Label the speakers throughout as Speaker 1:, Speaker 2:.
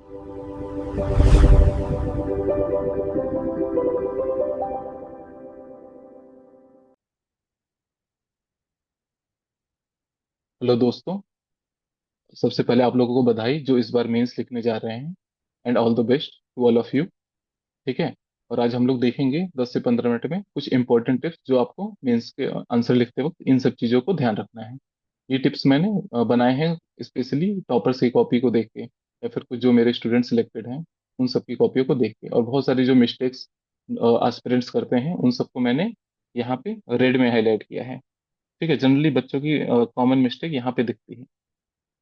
Speaker 1: Hello दोस्तों। सबसे पहले आप लोगों को बधाई जो इस बार मेंस लिखने जा रहे हैं, and all the best to all of you. ठीक है। और आज हम लोग देखेंगे 10 से 15 मिनट में कुछ इंपॉर्टेंट टिप्स जो आपको मेंस के आंसर लिखते वक्त इन सब चीज़ों को ध्यान रखना है। ये टिप्स मैंने बनाए हैं स्पेशली टॉपर्स की कॉपी को देख के, या फिर कुछ जो मेरे स्टूडेंट सिलेक्टेड हैं उन सब की कॉपियों को देख के, और बहुत सारी जो मिस्टेक्स एस्पिरेंट्स करते हैं उन सबको मैंने यहाँ पे रेड में हाईलाइट किया है। ठीक है। जनरली बच्चों की कॉमन मिस्टेक यहाँ पे दिखती है।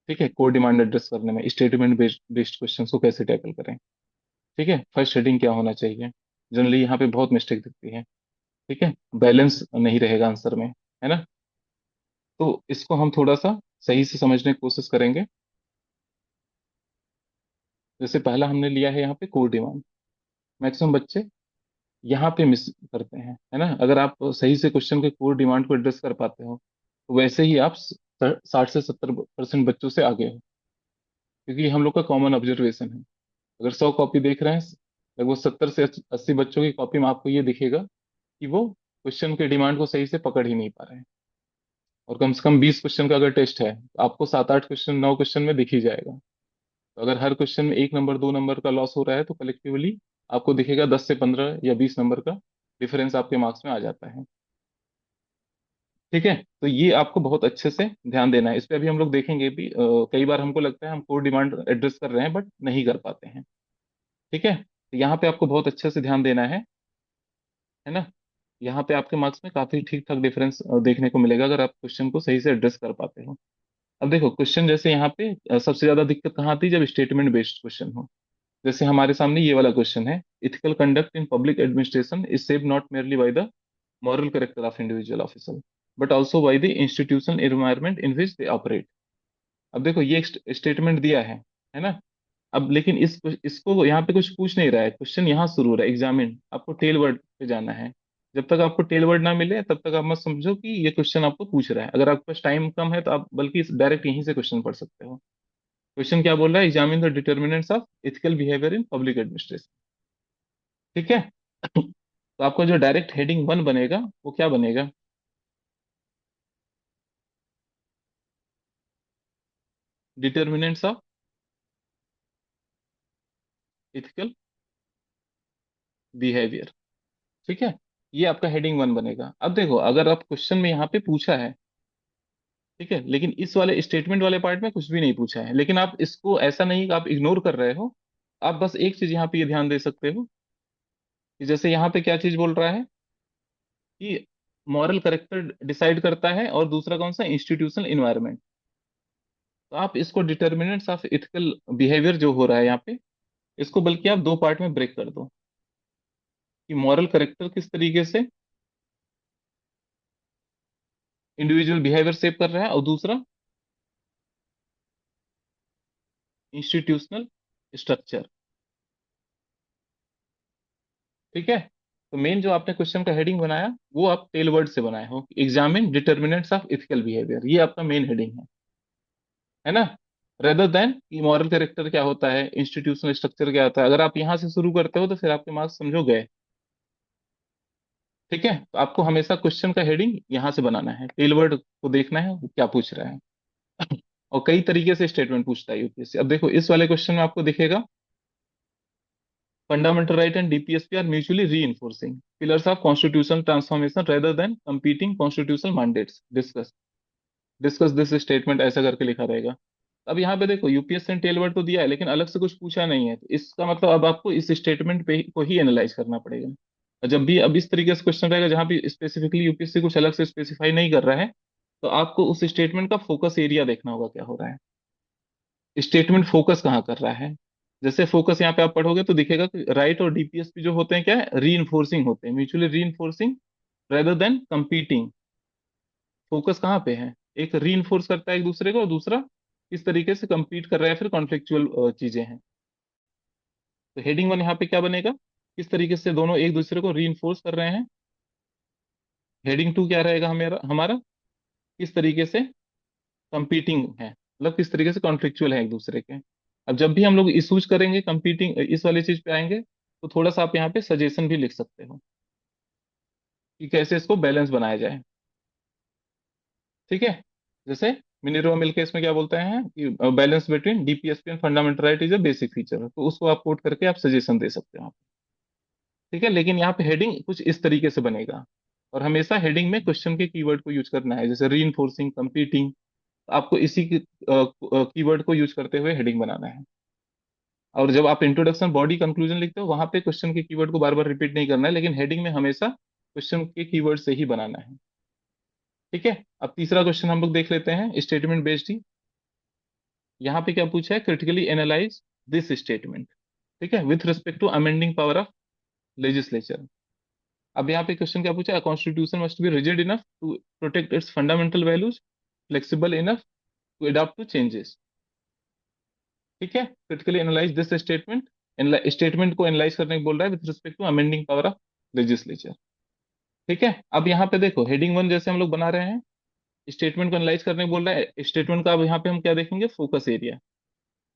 Speaker 1: ठीक है। कोड डिमांड एड्रेस करने में स्टेटमेंट बेस्ड क्वेश्चन को कैसे टैकल करें। ठीक है। फर्स्ट हेडिंग क्या होना चाहिए, जनरली यहाँ पे बहुत मिस्टेक दिखती है। ठीक है। बैलेंस नहीं रहेगा आंसर में, है ना। तो इसको हम थोड़ा सा सही से समझने की कोशिश करेंगे। जैसे पहला हमने लिया है यहाँ पे कोड डिमांड। मैक्सिमम बच्चे यहाँ पे मिस करते हैं, है ना। अगर आप सही से क्वेश्चन के कोड डिमांड को एड्रेस कर पाते हो तो वैसे ही आप 60 से 70% बच्चों से आगे हो, क्योंकि ये हम लोग का कॉमन ऑब्जर्वेशन है। अगर 100 कॉपी देख रहे हैं, लगभग 70 से 80 बच्चों की कॉपी में आपको ये दिखेगा कि वो क्वेश्चन के डिमांड को सही से पकड़ ही नहीं पा रहे हैं। और कम से कम 20 क्वेश्चन का अगर टेस्ट है तो आपको 7 8 क्वेश्चन 9 क्वेश्चन में दिख ही जाएगा। तो अगर हर क्वेश्चन में 1 नंबर 2 नंबर का लॉस हो रहा है तो कलेक्टिवली आपको दिखेगा 10 से 15 या 20 नंबर का डिफरेंस आपके मार्क्स में आ जाता है। ठीक है। तो ये आपको बहुत अच्छे से ध्यान देना है। इस पे अभी हम लोग देखेंगे भी। कई बार हमको लगता है हम कोड डिमांड एड्रेस कर रहे हैं बट नहीं कर पाते हैं। ठीक है। तो यहाँ पे आपको बहुत अच्छे से ध्यान देना है ना। यहाँ पे आपके मार्क्स में काफी ठीक ठाक डिफरेंस देखने को मिलेगा अगर आप क्वेश्चन को सही से एड्रेस कर पाते हो। अब देखो क्वेश्चन जैसे यहाँ पे सबसे ज्यादा दिक्कत कहाँ आती है, जब स्टेटमेंट बेस्ड क्वेश्चन हो। जैसे हमारे सामने ये वाला क्वेश्चन है, ethical conduct in public administration is saved not merely by the moral character of individual official but also by the institutional environment in which they operate। अब देखो ये स्टेटमेंट दिया है ना। अब लेकिन इसको यहाँ पे कुछ पूछ नहीं रहा है, क्वेश्चन यहाँ शुरू हो रहा है एग्जामिन, आपको टेल वर्ड पे जाना है। जब तक आपको टेल वर्ड ना मिले तब तक आप मत समझो कि ये क्वेश्चन आपको पूछ रहा है। अगर आपके पास टाइम कम है तो आप बल्कि डायरेक्ट यहीं से क्वेश्चन पढ़ सकते हो। क्वेश्चन क्या बोल रहा है, examine the determinants of ethical behaviour in public administration. ठीक है। तो आपका जो डायरेक्ट हेडिंग 1 बनेगा वो क्या बनेगा, डिटर्मिनेंट्स ऑफ एथिकल बिहेवियर। ठीक है। ये आपका हेडिंग 1 बनेगा। अब देखो अगर आप क्वेश्चन में यहाँ पे पूछा है, ठीक है, लेकिन इस वाले स्टेटमेंट वाले पार्ट में कुछ भी नहीं पूछा है, लेकिन आप इसको ऐसा नहीं कि आप इग्नोर कर रहे हो। आप बस एक चीज यहाँ पे ये ध्यान दे सकते हो कि जैसे यहाँ पे क्या चीज बोल रहा है कि मॉरल करेक्टर डिसाइड करता है, और दूसरा कौन सा, इंस्टीट्यूशनल इन्वायरमेंट। तो आप इसको डिटर्मिनेंट्स ऑफ इथिकल बिहेवियर जो हो रहा है यहाँ पे, इसको बल्कि आप दो पार्ट में ब्रेक कर दो कि मॉरल करेक्टर किस तरीके से इंडिविजुअल बिहेवियर सेव कर रहा है, और दूसरा इंस्टीट्यूशनल स्ट्रक्चर। ठीक है। तो मेन जो आपने क्वेश्चन का हेडिंग बनाया वो आप टेल वर्ड से बनाए हो, examine determinants of ethical behaviour, ये आपका मेन हेडिंग है ना। रेदर देन कि मॉरल कैरेक्टर क्या होता है, इंस्टीट्यूशनल स्ट्रक्चर क्या होता है। अगर आप यहाँ से शुरू करते हो तो फिर आपके मार्क्स समझो गए। ठीक है। तो आपको हमेशा क्वेश्चन का हेडिंग यहाँ से बनाना है, टेल वर्ड को देखना है वो क्या पूछ रहा है। और कई तरीके से स्टेटमेंट पूछता है यूपीएससी। अब देखो इस वाले क्वेश्चन में आपको दिखेगा, fundamental right and DPSP are mutually reinforcing pillars of constitutional transformation rather than competing constitutional mandates, discuss discuss this statement, ऐसा करके लिखा रहेगा। अब यहाँ पे देखो यूपीएससी ने टेल वर्ड तो दिया है लेकिन अलग से कुछ पूछा नहीं है, तो इसका मतलब अब आपको इस स्टेटमेंट पे को ही एनालाइज करना पड़ेगा। और जब भी अब इस तरीके से क्वेश्चन रहेगा जहां भी स्पेसिफिकली यूपीएससी कुछ अलग से स्पेसिफाई नहीं कर रहा है, तो आपको उस स्टेटमेंट का फोकस एरिया देखना होगा क्या हो रहा है, स्टेटमेंट फोकस कहाँ कर रहा है। जैसे फोकस यहाँ पे आप पढ़ोगे तो दिखेगा कि राइट और डीपीएसपी जो होते हैं क्या है, री होते हैं, म्यूचुअली री रेदर देन कंपीटिंग। फोकस कहाँ पे है, एक री करता है एक दूसरे को, और दूसरा किस तरीके से compete कर रहा है, फिर कॉन्फ्लिक्चुअल चीजें हैं। तो हेडिंग 1 यहाँ पे क्या बनेगा, किस तरीके से दोनों एक दूसरे को री कर रहे हैं। हेडिंग 2 क्या रहेगा हमारा हमारा, किस तरीके से कंपीटिंग है, मतलब किस तरीके से कॉन्फ्लिक्चुअल है एक दूसरे के। अब जब भी हम लोग इशूज करेंगे कंपीटिंग इस वाली चीज पे आएंगे, तो थोड़ा सा आप यहाँ पे सजेशन भी लिख सकते हो कि कैसे इसको बैलेंस बनाया जाए। ठीक है। जैसे मिनर्वा मिल के इसमें क्या बोलते हैं कि balance between DPSP and fundamental right is a basic feature, तो उसको आप कोट करके आप सजेशन दे सकते हो आप। ठीक है, लेकिन यहाँ पे हेडिंग कुछ इस तरीके से बनेगा, और हमेशा हेडिंग में क्वेश्चन के कीवर्ड को यूज करना है, जैसे रीइंफोर्सिंग, कंपीटिंग, आपको इसी कीवर्ड को यूज करते हुए हेडिंग बनाना है। और जब आप इंट्रोडक्शन, बॉडी, कंक्लूजन लिखते हो, वहां पे क्वेश्चन के कीवर्ड को बार बार रिपीट नहीं करना है, लेकिन हेडिंग में हमेशा क्वेश्चन के कीवर्ड से ही बनाना है। ठीक है। अब तीसरा क्वेश्चन हम लोग देख लेते हैं, स्टेटमेंट बेस्ड ही। यहाँ पे क्या पूछा है, क्रिटिकली एनालाइज दिस स्टेटमेंट। ठीक है, with respect to amending power of legislature. अब यहाँ पे क्वेश्चन क्या पूछा है, constitution must be rigid enough to protect its fundamental values, flexible enough to adopt to changes. ठीक है, critically analyse this statement, statement को एनालाइज करने को बोल रहा है with respect to amending power of legislature. ठीक है। अब यहाँ पे देखो, हेडिंग वन जैसे हम लोग बना रहे हैं, स्टेटमेंट को एनालाइज करने को बोल रहा है, स्टेटमेंट का अब यहाँ पे हम क्या देखेंगे, फोकस एरिया।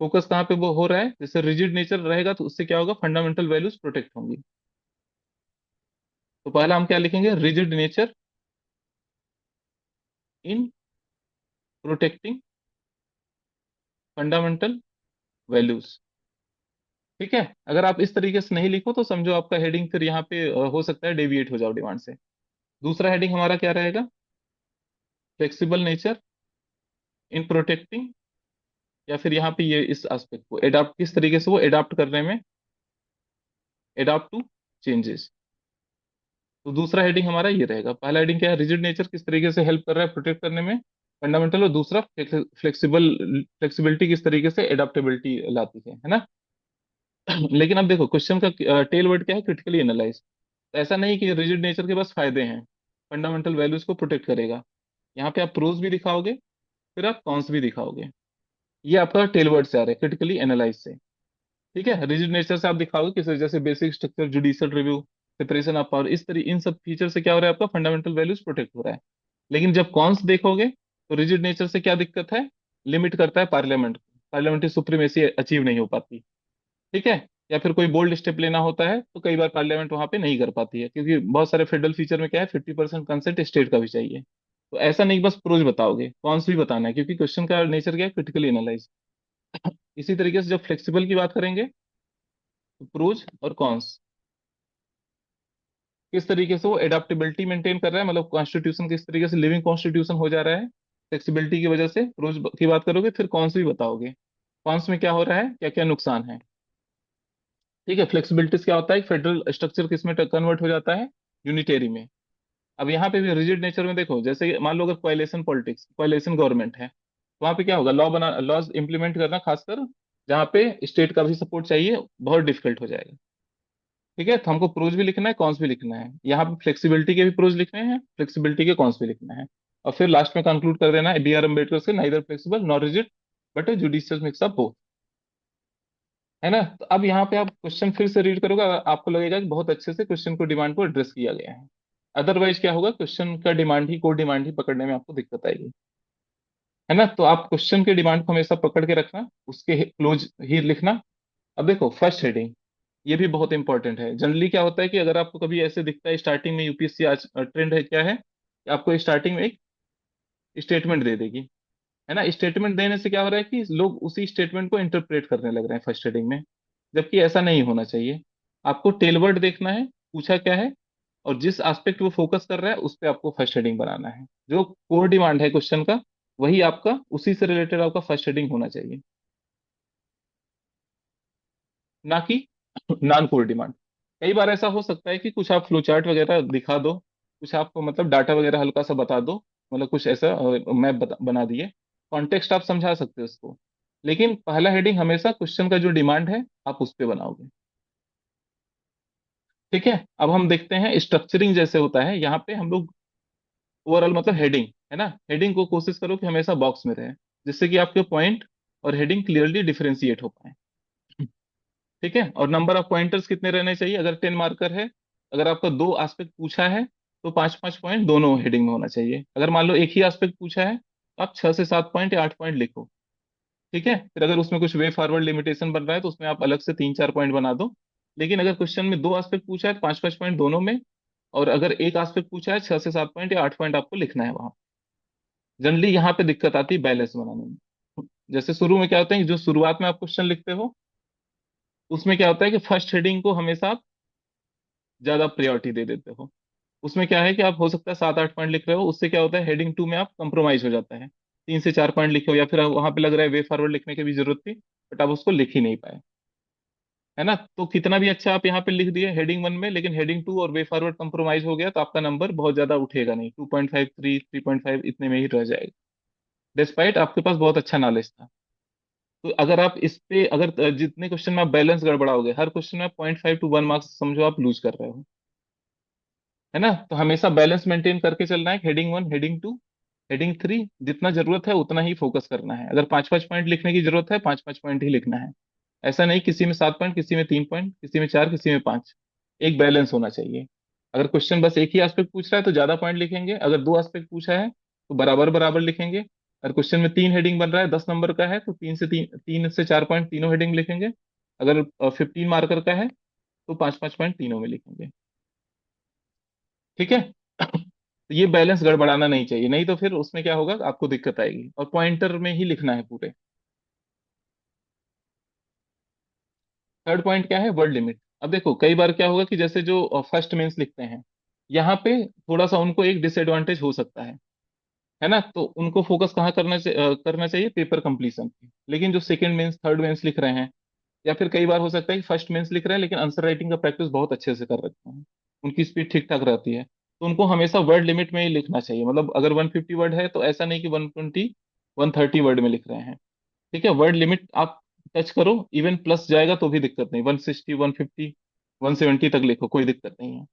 Speaker 1: फोकस कहाँ पे वो हो रहा है, जैसे रिजिड नेचर रहेगा तो उससे क्या होगा, फंडामेंटल वैल्यूज प्रोटेक्ट होंगी। तो पहला हम क्या लिखेंगे, rigid nature in protecting fundamental values. ठीक है। अगर आप इस तरीके से नहीं लिखो तो समझो आपका हेडिंग फिर यहाँ पे हो सकता है डेविएट हो जाओ डिमांड से। दूसरा हेडिंग हमारा क्या रहेगा, फ्लेक्सिबल नेचर इन प्रोटेक्टिंग, या फिर यहाँ पे ये इस एस्पेक्ट को एडाप्ट, किस तरीके से वो एडाप्ट करने में, एडाप्ट टू चेंजेस। तो दूसरा हेडिंग हमारा ये रहेगा। पहला हेडिंग क्या है, रिजिड नेचर किस तरीके से हेल्प कर रहा है प्रोटेक्ट करने में फंडामेंटल, और दूसरा फ्लेक्सिबिलिटी किस तरीके से एडाप्टेबिलिटी लाती है ना। लेकिन अब देखो क्वेश्चन का टेल वर्ड क्या है, क्रिटिकली एनालाइज। ऐसा नहीं कि रिजिड नेचर के बस फायदे हैं, फंडामेंटल वैल्यूज को प्रोटेक्ट करेगा। यहाँ पे आप प्रोज भी दिखाओगे, फिर आप कॉन्स भी दिखाओगे। ये आपका टेल वर्ड से आ रहा है, क्रिटिकली एनालाइज से। ठीक है, रिजिड नेचर से आप दिखाओगे कि जैसे basic structure, judicial review, separation of power, इस तरह इन सब फीचर से क्या हो रहा है, आपका फंडामेंटल वैल्यूज प्रोटेक्ट हो रहा है। लेकिन जब कॉन्स देखोगे तो रिजिड नेचर से क्या दिक्कत है, लिमिट करता है पार्लियामेंट को, पार्लियामेंट्री सुप्रीमेसी अचीव नहीं हो पाती। ठीक है। या फिर कोई बोल्ड स्टेप लेना होता है तो कई बार पार्लियामेंट वहां पे नहीं कर पाती है, क्योंकि बहुत सारे फेडरल फीचर में क्या है, 50% कंसेंट स्टेट का भी चाहिए। तो ऐसा नहीं बस प्रोज बताओगे, कॉन्स भी बताना है, क्योंकि क्वेश्चन का नेचर क्या है, क्रिटिकली एनालाइज। इसी तरीके से जब फ्लेक्सिबल की बात करेंगे, तो प्रोज और कॉन्स, किस तरीके से वो एडाप्टेबिलिटी मेंटेन कर रहा है, मतलब कॉन्स्टिट्यूशन किस तरीके से लिविंग कॉन्स्टिट्यूशन हो जा रहा है फ्लेक्सिबिलिटी की वजह से, प्रोज की बात करोगे, फिर कॉन्स भी बताओगे, कॉन्स में क्या हो रहा है, क्या क्या नुकसान है। ठीक है, फ्लेक्सिबिलिटीज क्या होता है, फेडरल स्ट्रक्चर किस में कन्वर्ट हो जाता है, यूनिटेरी में। अब यहाँ पे भी रिजिड नेचर में देखो, जैसे मान लो अगर कोएलिशन पॉलिटिक्स, कोएलिशन गवर्नमेंट है, तो वहाँ पे क्या होगा, लॉज इंप्लीमेंट करना, खासकर जहाँ पे स्टेट का भी सपोर्ट चाहिए, बहुत डिफिकल्ट हो जाएगा। ठीक है, तो हमको प्रोज भी लिखना है, कॉन्स भी लिखना है, यहाँ पे फ्लेक्सिबिलिटी के भी प्रोज लिखने हैं, फ्लेक्सिबिलिटी के कॉन्स भी लिखना है। और फिर लास्ट में कंक्लूड कर देना है, बी आर अम्बेडकर से, neither flexible nor rigid but A judicious mix of both. है ना। तो अब यहाँ पे आप क्वेश्चन फिर से रीड करोगे, आपको लगेगा कि बहुत अच्छे से क्वेश्चन को, डिमांड को एड्रेस किया गया है। अदरवाइज क्या होगा, क्वेश्चन का डिमांड ही, कोड डिमांड ही पकड़ने में आपको दिक्कत आएगी। है ना। तो आप क्वेश्चन के डिमांड को हमेशा पकड़ के रखना, उसके क्लोज ही लिखना। अब देखो फर्स्ट हेडिंग, ये भी बहुत इंपॉर्टेंट है। जनरली क्या होता है कि अगर आपको कभी ऐसे दिखता है स्टार्टिंग में, यूपीएससी आज ट्रेंड है क्या है कि आपको स्टार्टिंग में एक स्टेटमेंट दे देगी। है ना, स्टेटमेंट देने से क्या हो रहा है कि लोग उसी स्टेटमेंट को इंटरप्रेट करने लग रहे हैं फर्स्ट हेडिंग में, जबकि ऐसा नहीं होना चाहिए। आपको टेलवर्ड देखना है, पूछा क्या है, और जिस एस्पेक्ट वो फोकस कर रहा है उस पर आपको फर्स्ट हेडिंग बनाना है। जो कोर डिमांड है क्वेश्चन का, वही आपका, उसी से रिलेटेड आपका फर्स्ट हेडिंग होना चाहिए, ना कि नॉन कोर डिमांड। कई बार ऐसा हो सकता है कि कुछ आप फ्लो चार्ट वगैरह दिखा दो, कुछ आपको मतलब डाटा वगैरह हल्का सा बता दो, मतलब कुछ ऐसा मैप बना दिए, कॉन्टेक्स्ट आप समझा सकते हो उसको। लेकिन पहला हेडिंग हमेशा क्वेश्चन का जो डिमांड है आप उस पे बनाओगे। ठीक है। अब हम देखते हैं स्ट्रक्चरिंग जैसे होता है, यहाँ पे हम लोग ओवरऑल मतलब हेडिंग, है ना, हेडिंग को कोशिश करो कि हमेशा बॉक्स में रहे, जिससे कि आपके पॉइंट और हेडिंग क्लियरली डिफरेंशिएट हो पाए। ठीक है। और नंबर ऑफ पॉइंटर्स कितने रहने चाहिए, अगर 10 मार्कर है, अगर आपका दो एस्पेक्ट पूछा है, तो 5-5 पॉइंट दोनों हेडिंग में होना चाहिए। अगर मान लो एक ही एस्पेक्ट पूछा है, तो आप 6 से 7 पॉइंट या 8 पॉइंट लिखो। ठीक है, फिर अगर उसमें कुछ वे फॉरवर्ड लिमिटेशन बन रहा है तो उसमें आप अलग से 3-4 पॉइंट बना दो। लेकिन अगर क्वेश्चन में दो एस्पेक्ट पूछा है तो 5-5 पॉइंट दोनों में। और अगर एक एस्पेक्ट पूछा है 6 से 7 पॉइंट या 8 पॉइंट आपको लिखना है वहां। जनरली यहाँ पे दिक्कत आती है बैलेंस बनाने में। जैसे शुरू में क्या होता है कि जो शुरुआत में आप क्वेश्चन लिखते हो उसमें क्या होता है कि फर्स्ट हेडिंग को हमेशा आप ज्यादा प्रायोरिटी दे देते हो। उसमें क्या है कि आप हो सकता है 7-8 पॉइंट लिख रहे हो, उससे क्या होता है हेडिंग 2 में आप कंप्रोमाइज हो जाता है। 3 से 4 पॉइंट लिखे हो या फिर वहां पे लग रहा है वे फॉरवर्ड लिखने की भी जरूरत थी, बट आप उसको लिख ही नहीं पाए। है ना, तो कितना भी अच्छा आप यहाँ पे लिख दिए हेडिंग 1 में, लेकिन हेडिंग 2 और वे फॉरवर्ड कंप्रोमाइज हो गया तो आपका नंबर बहुत ज्यादा उठेगा नहीं, 2.5 3 3.5 इतने में ही रह जाएगा, डिस्पाइट आपके पास बहुत अच्छा नॉलेज था। तो अगर आप इस पे अगर जितने क्वेश्चन में आप बैलेंस गड़बड़ाओगे, हर क्वेश्चन में आप 0.5 to 1 मार्क्स समझो आप लूज कर रहे हो। है ना, तो हमेशा बैलेंस मेंटेन करके चलना है, हेडिंग 1 हेडिंग 2 हेडिंग 3, जितना जरूरत है उतना ही फोकस करना है। अगर 5-5 पॉइंट लिखने की जरूरत है 5-5 पॉइंट ही लिखना है। ऐसा नहीं किसी में 7 पॉइंट, किसी में 3 पॉइंट, किसी में 4, किसी में 5। एक बैलेंस होना चाहिए। अगर क्वेश्चन बस एक ही एस्पेक्ट पूछ रहा है तो ज्यादा पॉइंट लिखेंगे, अगर दो एस्पेक्ट पूछा है तो बराबर बराबर लिखेंगे। अगर क्वेश्चन में 3 हेडिंग बन रहा है 10 नंबर का है तो 3 से 4 पॉइंट तीनों हेडिंग लिखेंगे। अगर 15 मार्कर का है तो 5-5 पॉइंट तीनों में लिखेंगे। ठीक है। तो ये बैलेंस गड़बड़ाना नहीं चाहिए, नहीं तो फिर उसमें क्या होगा आपको दिक्कत आएगी, और पॉइंटर में ही लिखना है पूरे। थर्ड पॉइंट क्या है, वर्ड लिमिट। अब देखो कई बार क्या होगा कि जैसे जो फर्स्ट मेंस लिखते हैं, यहाँ पे थोड़ा सा उनको एक डिसएडवांटेज हो सकता है ना, तो उनको फोकस कहाँ करना चाहिए, पेपर कंप्लीशन पे। लेकिन जो सेकंड मेंस थर्ड मेंस लिख रहे हैं, या फिर कई बार हो सकता है कि फर्स्ट मेंस लिख रहे हैं लेकिन आंसर राइटिंग का प्रैक्टिस बहुत अच्छे से कर रखते हैं, उनकी स्पीड ठीक ठाक रहती है, तो उनको हमेशा वर्ड लिमिट में ही लिखना चाहिए। मतलब अगर 150 वर्ड है तो ऐसा नहीं कि 120 130 वर्ड में लिख रहे हैं। ठीक है, वर्ड लिमिट आप टच करो, इवन प्लस जाएगा तो भी दिक्कत नहीं, 160 150 170 तक लिखो, कोई दिक्कत नहीं है।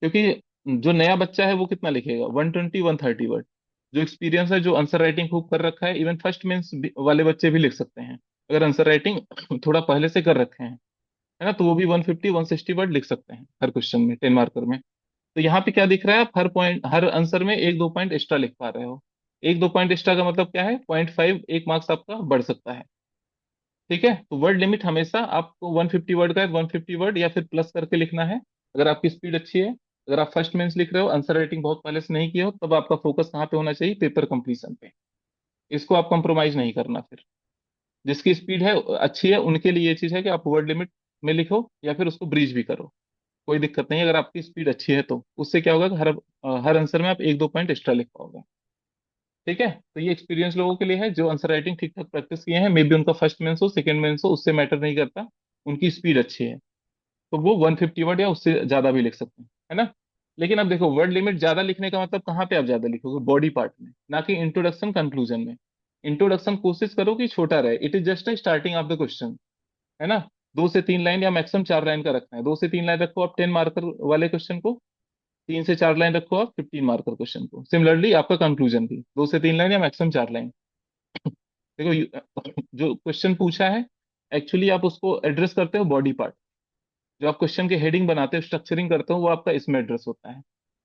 Speaker 1: क्योंकि जो नया बच्चा है वो कितना लिखेगा, 120 130 वर्ड। जो एक्सपीरियंस है, जो आंसर राइटिंग खूब कर रखा है, इवन फर्स्ट मेंस वाले बच्चे भी लिख सकते हैं, अगर आंसर राइटिंग थोड़ा पहले से कर रखे हैं। है ना, तो वो भी 150 160 वर्ड लिख सकते हैं हर क्वेश्चन में, 10 मार्कर में। तो यहाँ पे क्या दिख रहा है, आप हर पॉइंट हर आंसर में 1-2 पॉइंट एक्स्ट्रा लिख पा रहे हो। 1-2 पॉइंट एक्स्ट्रा का मतलब क्या है, 0.5 एक मार्क्स आपका बढ़ सकता है। ठीक है, तो वर्ड लिमिट हमेशा आपको 150 वर्ड का है 150 वर्ड या फिर प्लस करके लिखना है। अगर आपकी स्पीड अच्छी है, अगर आप फर्स्ट मेंस लिख रहे हो, आंसर राइटिंग बहुत पहले से नहीं किया हो, तब आपका फोकस कहाँ पे होना चाहिए, पेपर कंप्लीशन पे। इसको आप कंप्रोमाइज नहीं करना फिर। जिसकी स्पीड है अच्छी है उनके लिए ये चीज है कि आप वर्ड लिमिट में लिखो या फिर उसको ब्रीज भी करो, कोई दिक्कत नहीं है। अगर आपकी स्पीड अच्छी है तो उससे क्या होगा कि हर आंसर में आप 1-2 पॉइंट एक्स्ट्रा लिख पाओगे। ठीक है, तो ये एक्सपीरियंस लोगों के लिए है जो आंसर राइटिंग ठीक ठाक प्रैक्टिस किए हैं, मे बी उनका फर्स्ट मेंस हो सेकंड मेंस हो, उससे मैटर नहीं करता, उनकी स्पीड अच्छी है तो वो 150 वर्ड या उससे ज्यादा भी लिख सकते हैं। है ना। लेकिन अब देखो वर्ड लिमिट ज्यादा लिखने का मतलब कहाँ पे आप ज्यादा लिखोगे, बॉडी पार्ट में, ना कि इंट्रोडक्शन कंक्लूजन में। इंट्रोडक्शन कोशिश करो कि छोटा रहे, it is just a starting of the question. है ना, 2 से 3 लाइन या मैक्सिमम 4 लाइन का रखना है, 2 से 3 लाइन रखो आप 10 मार्कर वाले क्वेश्चन को, 3 से 4 लाइन रखो आप 15 मार्कर क्वेश्चन को। सिमिलरली आपका कंक्लूजन भी 2 से 3 लाइन या मैक्सिमम 4 लाइन। देखो जो क्वेश्चन पूछा है एक्चुअली आप उसको एड्रेस करते हो बॉडी पार्ट। जो आप क्वेश्चन के हेडिंग बनाते हो, स्ट्रक्चरिंग करते हो, वो आपका इसमें एड्रेस होता है।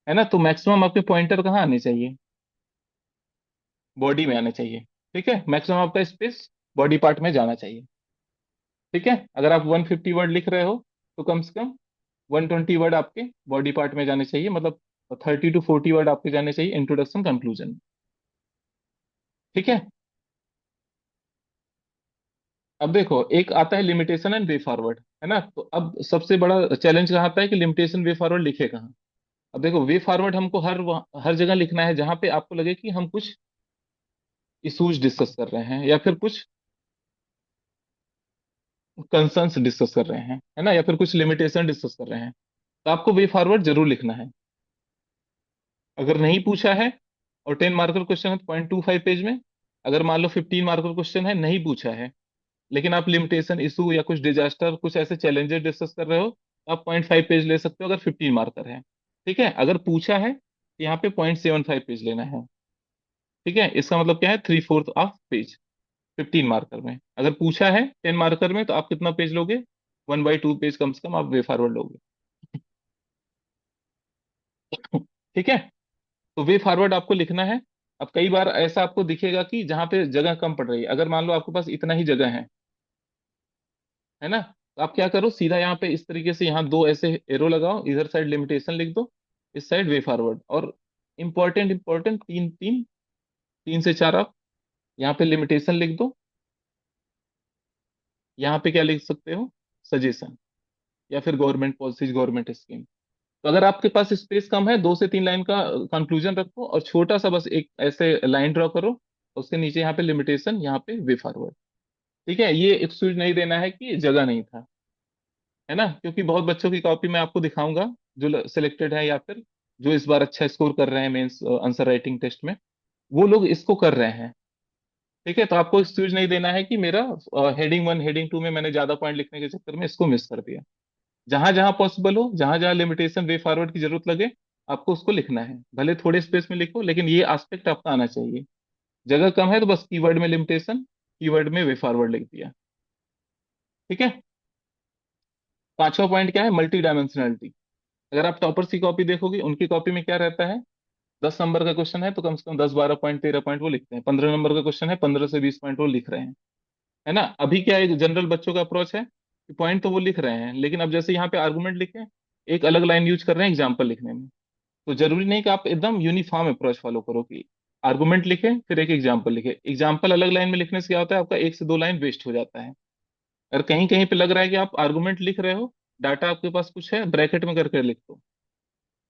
Speaker 1: है ना, तो मैक्सिमम आपके पॉइंटर कहाँ आने चाहिए, बॉडी में आने चाहिए। ठीक है, मैक्सिमम आपका स्पेस बॉडी पार्ट में जाना चाहिए। ठीक है, अगर आप 150 वर्ड लिख रहे हो तो कम से कम 120 वर्ड आपके बॉडी पार्ट में जाने चाहिए, मतलब 30 to 40 वर्ड आपके जाने चाहिए इंट्रोडक्शन कंक्लूजन। ठीक है। अब देखो एक आता है लिमिटेशन एंड वे फॉरवर्ड। है ना, तो अब सबसे बड़ा चैलेंज कहाँ आता है कि लिमिटेशन वे फॉरवर्ड लिखे कहाँ। अब देखो वे फॉरवर्ड हमको हर जगह लिखना है जहां पे आपको लगे कि हम कुछ इशूज डिस्कस कर रहे हैं या फिर कुछ कंसर्न्स डिस्कस कर रहे हैं, है ना, या फिर कुछ लिमिटेशन डिस्कस कर रहे हैं, तो आपको वे फॉरवर्ड जरूर लिखना है। अगर नहीं पूछा है और 10 मार्कर क्वेश्चन है तो 0.25 पेज में। अगर मान लो 15 मार्कर क्वेश्चन है नहीं पूछा है, लेकिन आप लिमिटेशन इशू या कुछ डिजास्टर कुछ ऐसे चैलेंजेस डिस्कस कर रहे हो, तो आप 0.5 पेज ले सकते हो अगर 15 मार्कर है। ठीक है, अगर पूछा है तो यहाँ पे 0.75 पेज लेना है। ठीक है, इसका मतलब क्या है, 3/4 ऑफ पेज 15 मार्कर में। अगर पूछा है 10 मार्कर में तो आप कितना पेज लोगे, 1/2 पेज कम से कम आप वे फॉरवर्ड लोगे। ठीक है, तो वे फॉरवर्ड आपको लिखना है। अब कई बार ऐसा आपको दिखेगा कि जहाँ पे जगह कम पड़ रही है, अगर मान लो आपके पास इतना ही जगह है ना, तो आप क्या करो, सीधा यहाँ पे इस तरीके से यहाँ दो ऐसे एरो लगाओ, इधर साइड लिमिटेशन लिख दो, इस साइड वे फॉरवर्ड, और इंपॉर्टेंट इंपॉर्टेंट तीन तीन, तीन से चार आप यहाँ पे लिमिटेशन लिख दो। यहाँ पे क्या लिख सकते हो, सजेशन, या फिर गवर्नमेंट पॉलिसीज, गवर्नमेंट स्कीम। तो अगर आपके पास स्पेस कम है, दो से तीन लाइन का कंक्लूजन रखो, और छोटा सा बस एक ऐसे लाइन ड्रॉ करो, उसके नीचे यहाँ पे लिमिटेशन, यहाँ पे वे फॉरवर्ड। ठीक है, ये एक्सक्यूज नहीं देना है कि जगह नहीं था, है ना, क्योंकि बहुत बच्चों की कॉपी मैं आपको दिखाऊंगा जो सिलेक्टेड है, या फिर जो इस बार अच्छा स्कोर कर रहे हैं मेंस आंसर राइटिंग टेस्ट में, वो लोग इसको कर रहे हैं। ठीक है, तो आपको एक्सक्यूज नहीं देना है कि मेरा हेडिंग वन हेडिंग टू में मैंने ज्यादा पॉइंट लिखने के चक्कर में इसको मिस कर दिया। जहां जहां पॉसिबल हो, जहां जहां लिमिटेशन वे फॉरवर्ड की जरूरत लगे, आपको उसको लिखना है, भले थोड़े स्पेस में लिखो, लेकिन ये एस्पेक्ट आपका आना चाहिए। जगह कम है तो बस कीवर्ड में लिमिटेशन, कीवर्ड में वे फॉरवर्ड लिख दिया। ठीक है। पांचवा पॉइंट क्या है, मल्टी डायमेंशनलिटी। अगर आप टॉपर्स की कॉपी देखोगे, उनकी कॉपी में क्या रहता है, 10 नंबर का क्वेश्चन है तो कम से कम 10 12 पॉइंट 13 पॉइंट वो लिखते हैं, 15 नंबर का क्वेश्चन है 15 से 20 पॉइंट वो लिख रहे हैं, है ना। अभी क्या एक जनरल बच्चों का अप्रोच है कि पॉइंट तो वो लिख रहे हैं, लेकिन अब जैसे यहाँ पे आर्गुमेंट लिखे, एक अलग लाइन यूज कर रहे हैं एग्जाम्पल लिखने में। तो जरूरी नहीं कि आप एकदम यूनिफॉर्म अप्रोच फॉलो करो कि आर्गुमेंट लिखे फिर एक एग्जाम्पल लिखे, एग्जाम्पल अलग लाइन में लिखने से क्या होता है, आपका एक से दो लाइन वेस्ट हो जाता है। अगर कहीं कहीं पे लग रहा है कि आप आर्गुमेंट लिख रहे हो, डाटा आपके पास कुछ है, ब्रैकेट में करके लिख दो,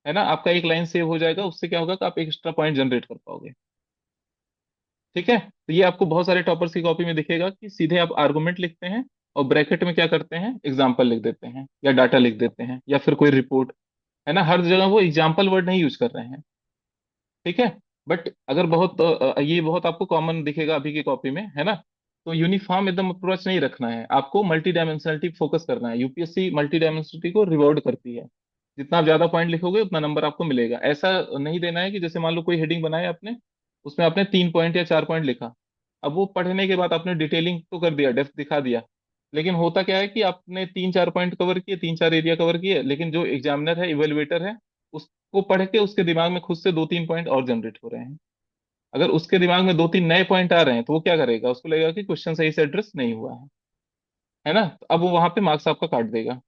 Speaker 1: है ना, आपका एक लाइन सेव हो जाएगा, उससे क्या होगा कि आप एक एक्स्ट्रा पॉइंट जनरेट कर पाओगे। ठीक है, तो ये आपको बहुत सारे टॉपर्स की कॉपी में दिखेगा कि सीधे आप आर्गुमेंट लिखते हैं और ब्रैकेट में क्या करते हैं, एग्जाम्पल लिख देते हैं, या डाटा लिख देते हैं, या फिर कोई रिपोर्ट, है ना, हर जगह वो एग्जाम्पल वर्ड नहीं यूज कर रहे हैं। ठीक है। बट अगर बहुत ये बहुत आपको कॉमन दिखेगा अभी की कॉपी में, है ना। तो यूनिफॉर्म एकदम अप्रोच नहीं रखना है, आपको मल्टी डायमेंशनलिटी फोकस करना है, यूपीएससी मल्टी डायमेंशनलिटी को रिवॉर्ड करती है। जितना आप ज्यादा पॉइंट लिखोगे उतना नंबर आपको मिलेगा। ऐसा नहीं देना है कि जैसे मान लो कोई हेडिंग बनाया आपने, उसमें आपने 3 पॉइंट या 4 पॉइंट लिखा, अब वो पढ़ने के बाद आपने डिटेलिंग तो कर दिया, डेप्थ दिखा दिया, लेकिन होता क्या है कि आपने 3 4 पॉइंट कवर किए, 3 4 एरिया कवर किए, लेकिन जो एग्जामिनर है, इवेलुएटर है, उसको पढ़ के उसके दिमाग में खुद से 2 3 पॉइंट और जनरेट हो रहे हैं। अगर उसके दिमाग में 2 3 नए पॉइंट आ रहे हैं, तो वो क्या करेगा, उसको लगेगा कि क्वेश्चन सही से एड्रेस नहीं हुआ है ना, तो अब वो वहां पे मार्क्स आपका काट देगा,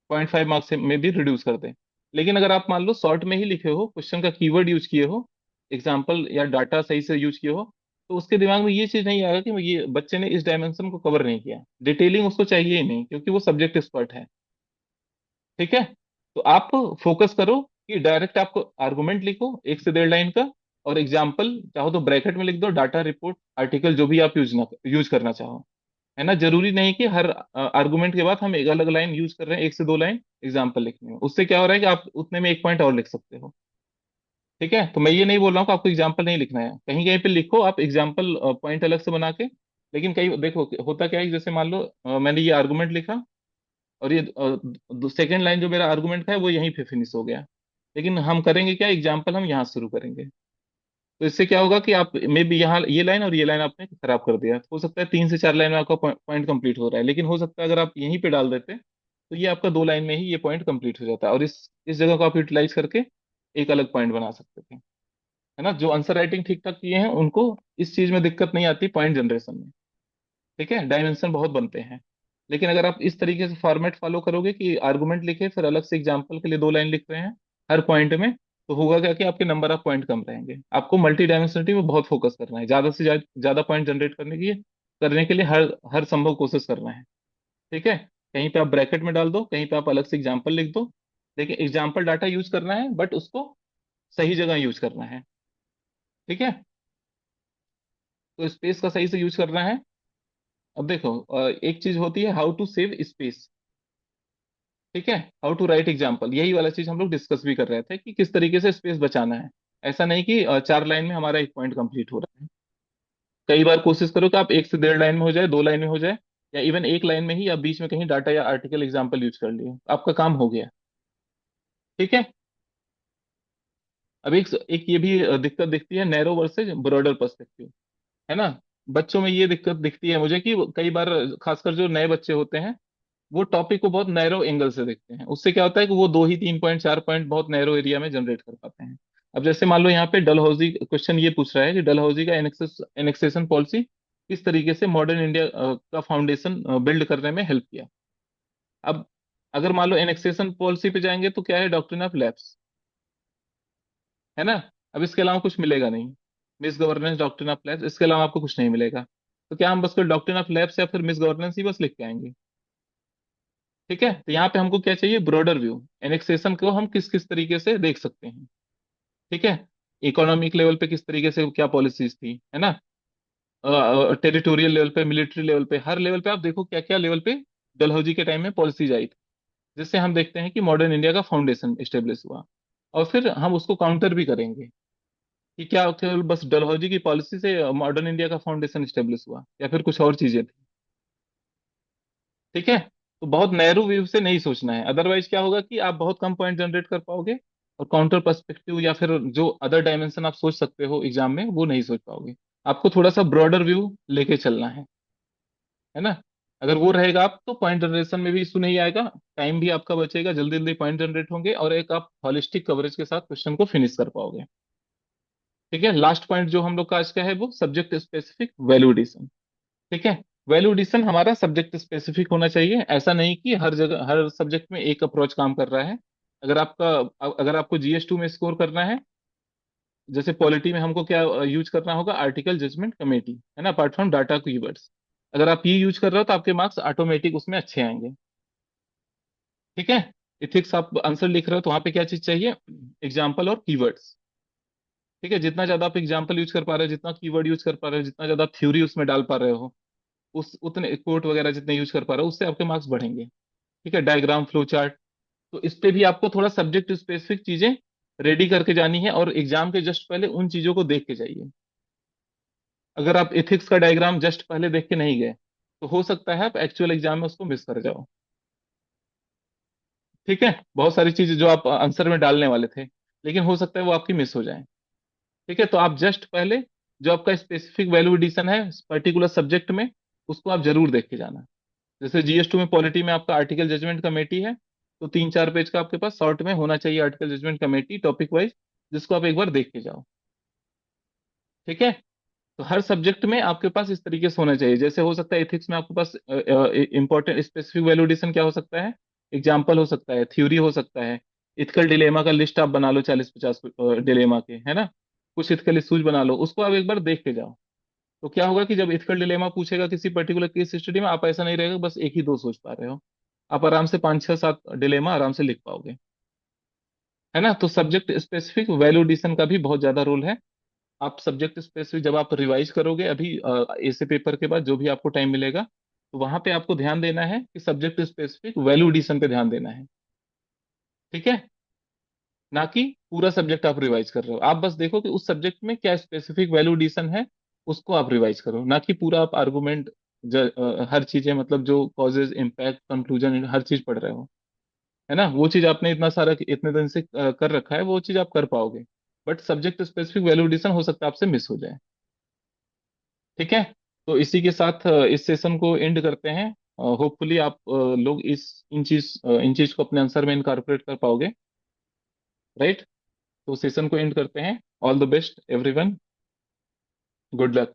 Speaker 1: 0.5 मार्क्स में भी रिड्यूस कर दे। लेकिन अगर आप मान लो शॉर्ट में ही लिखे हो, क्वेश्चन का कीवर्ड यूज किए हो, एग्जाम्पल या डाटा सही से यूज किए हो, तो उसके दिमाग में ये चीज नहीं आएगा कि ये बच्चे ने इस डायमेंशन को कवर नहीं किया, डिटेलिंग उसको चाहिए ही नहीं, क्योंकि वो सब्जेक्ट एक्सपर्ट है। ठीक है। तो आप फोकस करो कि डायरेक्ट आपको आर्गुमेंट लिखो 1 से 1.5 लाइन का, और एग्जाम्पल चाहो तो ब्रैकेट में लिख दो, डाटा रिपोर्ट आर्टिकल जो भी आप यूज करना चाहो, है ना। जरूरी नहीं कि हर आर्गुमेंट के बाद हम एक अलग लाइन यूज कर रहे हैं, 1 से 2 लाइन एग्जाम्पल लिखने में, उससे क्या हो रहा है कि आप उतने में एक पॉइंट और लिख सकते हो। ठीक है, तो मैं ये नहीं बोल रहा हूँ कि आपको एग्जाम्पल नहीं लिखना है, कहीं कहीं पे लिखो आप एग्जाम्पल पॉइंट अलग से बना के। लेकिन कई देखो होता क्या है कि जैसे मान लो मैंने ये आर्गुमेंट लिखा, और ये सेकंड लाइन जो मेरा आर्गुमेंट का है वो यहीं पे फिनिश हो गया, लेकिन हम करेंगे क्या, एग्जाम्पल हम यहाँ शुरू करेंगे। तो इससे क्या होगा कि आप मे बी यहाँ ये लाइन और ये लाइन आपने खराब कर दिया, हो सकता है 3 से 4 लाइन में आपका पॉइंट कंप्लीट हो रहा है, लेकिन हो सकता है अगर आप यहीं पे डाल देते तो ये आपका 2 लाइन में ही ये पॉइंट कंप्लीट हो जाता है, और इस जगह को आप यूटिलाइज करके एक अलग पॉइंट बना सकते थे, है ना। जो आंसर राइटिंग ठीक ठाक किए हैं उनको इस चीज में दिक्कत नहीं आती पॉइंट जनरेशन में। ठीक है, डायमेंशन बहुत बनते हैं। लेकिन अगर आप इस तरीके से फॉर्मेट फॉलो करोगे कि आर्गुमेंट लिखे फिर अलग से एग्जाम्पल के लिए 2 लाइन लिख रहे हैं हर पॉइंट में, तो होगा क्या कि आपके नंबर ऑफ पॉइंट कम रहेंगे। आपको मल्टी डायमेंशनलिटी में बहुत फोकस करना है, ज्यादा से ज्यादा पॉइंट जनरेट करने के लिए हर हर संभव कोशिश करना है। ठीक है, कहीं पे आप ब्रैकेट में डाल दो, कहीं पे आप अलग से एग्जाम्पल लिख दो, लेकिन एग्जाम्पल डाटा यूज करना है, बट उसको सही जगह यूज करना है। ठीक है, तो स्पेस का सही से यूज करना है। अब देखो एक चीज होती है हाउ टू सेव स्पेस। ठीक है, हाउ टू राइट एग्जाम्पल, यही वाला चीज हम लोग डिस्कस भी कर रहे थे कि किस तरीके से स्पेस बचाना है। ऐसा नहीं कि 4 लाइन में हमारा एक पॉइंट कंप्लीट हो रहा है। कई बार कोशिश करो कि आप 1 से 1.5 लाइन में हो जाए, 2 लाइन में हो जाए, या इवन एक लाइन में ही, या बीच में कहीं डाटा या आर्टिकल एग्जाम्पल यूज कर लिए, आपका काम हो गया। ठीक है। अब एक ये भी दिक्कत दिखती है, नैरो वर्सेज ब्रॉडर पर्सपेक्टिव, है ना। बच्चों में ये दिक्कत दिखती है मुझे कि कई बार खासकर जो नए बच्चे होते हैं, वो टॉपिक को बहुत नैरो एंगल से देखते हैं, उससे क्या होता है कि वो 2 ही 3 पॉइंट 4 पॉइंट बहुत नैरो एरिया में जनरेट कर पाते हैं। अब जैसे मान लो यहाँ पे डलहौजी क्वेश्चन ये पूछ रहा है कि डलहौजी का एनेक्सेशन पॉलिसी किस तरीके से मॉडर्न इंडिया का फाउंडेशन बिल्ड करने में हेल्प किया। अब अगर मान लो एनेक्सेशन पॉलिसी पे जाएंगे तो क्या है, डॉक्ट्रिन ऑफ लैप्स, है ना। अब इसके अलावा कुछ मिलेगा नहीं, miss governance, doctrine of lapse, इसके अलावा आपको कुछ नहीं मिलेगा। तो क्या हम बस कोई डॉक्ट्रिन ऑफ लैप्स या फिर मिस गवर्नेंस ही बस लिख के आएंगे? ठीक है, तो यहाँ पे हमको क्या चाहिए, ब्रॉडर व्यू, एनेक्सेशन को हम किस किस तरीके से देख सकते हैं। ठीक है, इकोनॉमिक लेवल पे किस तरीके से क्या पॉलिसीज थी, है ना, टेरिटोरियल लेवल पे, मिलिट्री लेवल पे, हर लेवल पे आप देखो क्या क्या लेवल पे डलहौजी के टाइम में पॉलिसीज आई थी, जिससे हम देखते हैं कि मॉडर्न इंडिया का फाउंडेशन स्टेब्लिश हुआ। और फिर हम उसको काउंटर भी करेंगे कि क्या केवल बस डलहौजी की पॉलिसी से मॉडर्न इंडिया का फाउंडेशन स्टेब्लिश हुआ या फिर कुछ और चीजें थी। ठीक है, तो बहुत नैरो व्यू से नहीं सोचना है, अदरवाइज क्या होगा कि आप बहुत कम पॉइंट जनरेट कर पाओगे, और काउंटर पर्सपेक्टिव या फिर जो अदर डायमेंशन आप सोच सकते हो एग्जाम में वो नहीं सोच पाओगे। आपको थोड़ा सा ब्रॉडर व्यू लेके चलना है ना। अगर वो रहेगा आप तो पॉइंट जनरेशन में भी इशू नहीं आएगा, टाइम भी आपका बचेगा, जल्दी जल्दी पॉइंट जनरेट होंगे, और एक आप हॉलिस्टिक कवरेज के साथ क्वेश्चन को फिनिश कर पाओगे। ठीक है, लास्ट पॉइंट जो हम लोग का आज का है वो सब्जेक्ट स्पेसिफिक वैल्यू एडिशन। ठीक है, वैल्यू एडिशन हमारा सब्जेक्ट स्पेसिफिक होना चाहिए, ऐसा नहीं कि हर जगह हर सब्जेक्ट में एक अप्रोच काम कर रहा है। अगर आपको जीएस 2 में स्कोर करना है, जैसे पॉलिटी में हमको क्या यूज करना होगा, आर्टिकल जजमेंट कमेटी, है ना, अपार्ट फ्रॉम डाटा कीवर्ड्स। अगर आप ये यूज कर रहे हो तो आपके मार्क्स ऑटोमेटिक उसमें अच्छे आएंगे। ठीक है, इथिक्स आप आंसर लिख रहे हो तो वहां पे क्या चीज चाहिए, एग्जाम्पल और कीवर्ड्स। ठीक है, जितना ज्यादा आप एग्जाम्पल यूज कर पा रहे हो, जितना कीवर्ड यूज कर पा रहे हो, जितना ज्यादा थ्योरी उसमें डाल पा रहे हो, उस उतने कोट वगैरह जितने यूज कर पा रहे हो, उससे आपके मार्क्स बढ़ेंगे। ठीक है, डायग्राम, फ्लो चार्ट, तो इस पे भी आपको थोड़ा सब्जेक्ट स्पेसिफिक चीजें रेडी करके जानी है, और एग्जाम के जस्ट पहले उन चीजों को देख के जाइए। अगर आप एथिक्स का डायग्राम जस्ट पहले देख के नहीं गए तो हो सकता है आप एक्चुअल एग्जाम में उसको मिस कर जाओ। ठीक है, बहुत सारी चीजें जो आप आंसर में डालने वाले थे, लेकिन हो सकता है वो आपकी मिस हो जाए। ठीक है, तो आप जस्ट पहले जो आपका स्पेसिफिक वैल्यू एडिशन है पर्टिकुलर सब्जेक्ट में, उसको आप जरूर देख के जाना। जैसे जीएस 2 में पॉलिटी में आपका आर्टिकल जजमेंट कमेटी है, तो 3-4 पेज का आपके पास शॉर्ट में होना चाहिए article judgment committee topic wise, जिसको आप एक बार देख के जाओ। ठीक है, तो हर सब्जेक्ट में आपके पास इस तरीके से होना चाहिए। जैसे हो सकता है एथिक्स में आपके पास इंपॉर्टेंट स्पेसिफिक वैल्यू एडिशन क्या हो सकता है, एग्जाम्पल हो सकता है, थ्योरी हो सकता है, इथिकल डिलेमा का लिस्ट आप बना लो 40-50 डिलेमा के, है ना, कुछ इथिकल इश्यूज बना लो, उसको आप एक बार देख के जाओ। तो क्या होगा कि जब इथिकल डिलेमा पूछेगा किसी पर्टिकुलर केस स्टडी में, आप ऐसा नहीं रहेगा बस एक ही दो सोच पा रहे हो, आप आराम से 5-6-7 डिलेमा आराम से लिख पाओगे। है ना, तो सब्जेक्ट स्पेसिफिक वैल्यू एडिशन का भी बहुत ज्यादा रोल है। आप सब्जेक्ट स्पेसिफिक जब आप रिवाइज करोगे अभी ऐसे पेपर के बाद जो भी आपको टाइम मिलेगा, तो वहां पे आपको ध्यान देना है कि सब्जेक्ट स्पेसिफिक वैल्यू एडिशन पे ध्यान देना है। ठीक है, ना कि पूरा सब्जेक्ट आप रिवाइज कर रहे हो, आप बस देखो कि उस सब्जेक्ट में क्या स्पेसिफिक वैल्यू एडिशन है, उसको आप रिवाइज करो, ना कि पूरा आप आर्गुमेंट हर चीजें, मतलब जो कॉजेज, इम्पैक्ट, कंक्लूजन, हर चीज पढ़ रहे हो। है ना, वो चीज आपने इतना सारा इतने दिन से कर रखा है, वो चीज आप कर पाओगे, but subject specific value addition हो सकता है आपसे मिस हो जाए। ठीक है, तो इसी के साथ इस सेशन को एंड करते हैं। होपफुली आप लोग इन चीज को अपने आंसर में इनकॉर्पोरेट कर पाओगे। राइट, तो सेशन को एंड करते हैं। All the best everyone, good luck.